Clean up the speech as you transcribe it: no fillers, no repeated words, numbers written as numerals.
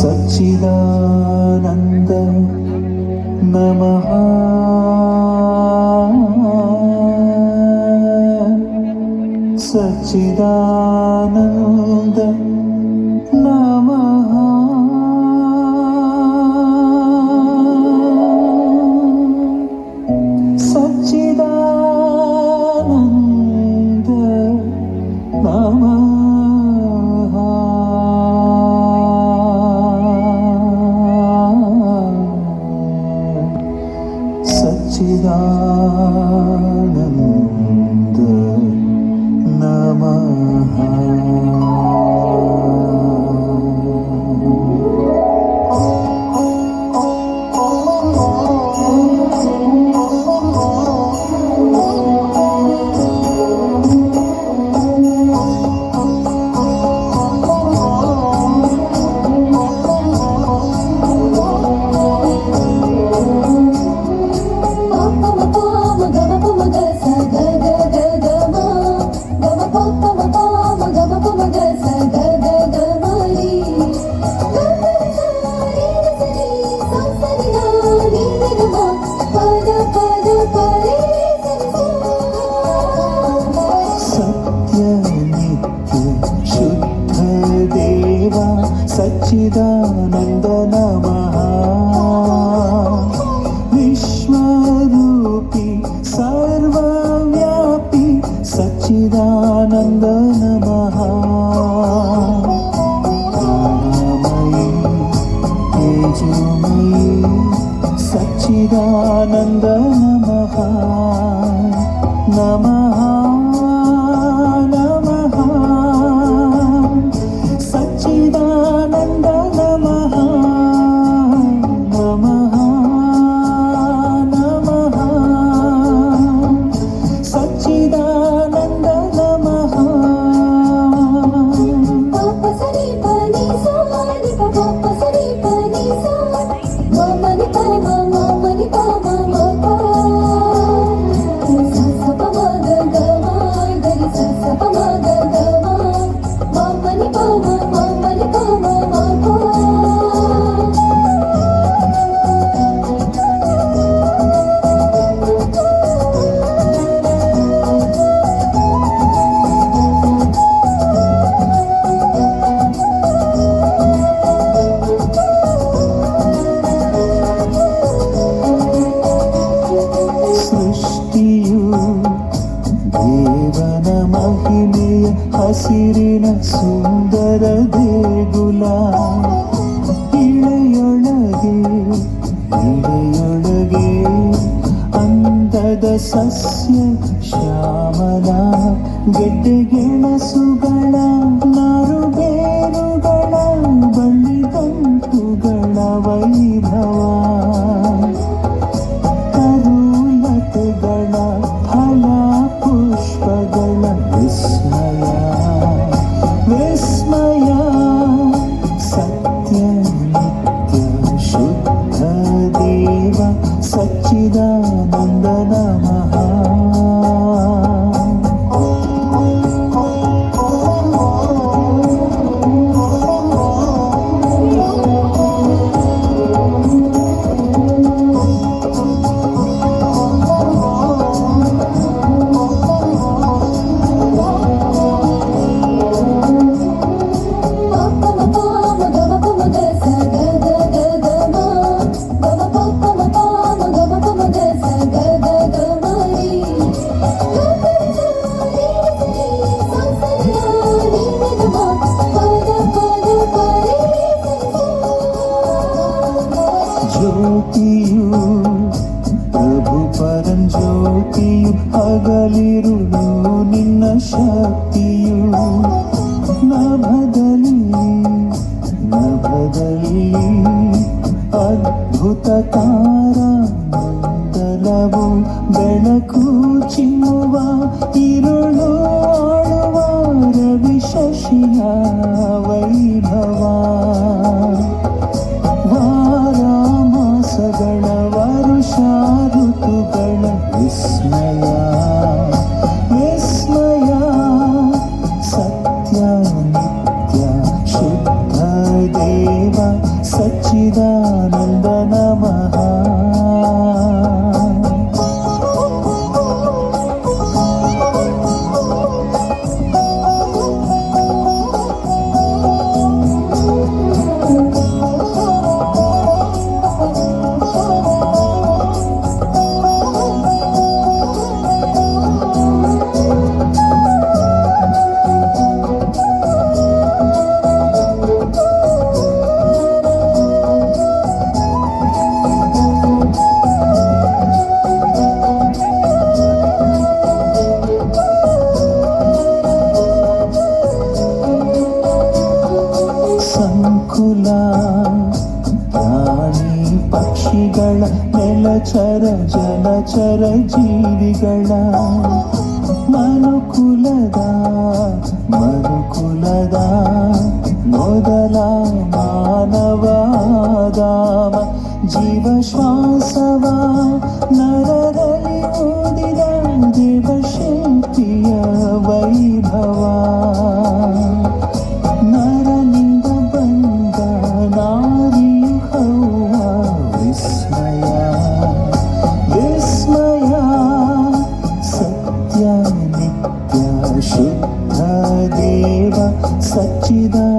सच्चिदानन्द नमः सच्चिदानन्द नमः सच्चिदानन्द नमः सच्चिदानन्द नमः सच्चिदानन्द नमः विश्वरूपी सर्वव्यापी सच्चिदानन्द नमः राममयी तेजोमयी सच्चिदानन्द नमः नमः ಹಸಿರಿನ ಸುಂದರ ದೇಗುಲ ಇಳೆಯೊಳಗೆ ಅಂದದ ಸಸ್ಯ ಶ್ಯಾಮಲ ಗೆಡ್ಡೆಗೆಣಸುಗಳ ನಾರುಬೇರುಗಳ ಬಳ್ಳಿಗಂಟುಗಳ ವೈಭವ ಕರುಲತೆಗಳ ಫಲ ಪುಷ್ಪಗಳ ವಿಸ್ಮಯ विस्मय सत्य नित्य शुद्ध देव सच्चिदानन्द नमः ಜ್ಯೋತಿಯು ಪ್ರಭು ಪರಂಜ್ಯೋತಿಯು ಹಗಲಿರುಳು ನಿನ್ನ ಶಕ್ತಿಯು ನಭದಲ್ಲಿ ಅದ್ಭುತ ತಾರಾಮಂಡಲವು ಬೆಳಕು ಚಿಮ್ಮುವ ಇರುಳು ಆಳುವ ರವಿ ಶಶಿಯ ವೈಭವ ವಾರಾಮಾಸಗಳ ವರುಷ ಋತುಗಳ ವಿಸ್ಮಯ ಸತ್ಯ ನಿತ್ಯ ಶುದ್ಧ ದೇವ ಸಚ್ಚಿದಾನಂದ ನಮಃ. ಸಂಕುಲ ಪ್ರಾಣಿ ಪಕ್ಷಿಗಳ ನೆಲಚರ ಜಲಚರ ಜೀವಿಗಳ ಮನುಕುಲದ ಮೊದಲ ಮಾನವಾದಾಮ ಜೀವಶ್ವಾಸವ ನರರಲ್ಲಿ ಓದಿದ ದೇವಶಕ್ತಿಯ ವೈಭವ. ನರನಿಂದ ಬಂದ ನಾರಿಯು ಹವ್ವ ವಿಸ್ಮಯ ವಿಸ್ಮಯ. ಸತ್ಯ ನಿತ್ಯ ಶುದ್ಧ ದೇವ ಸಚ್ಚಿದಾನಂದ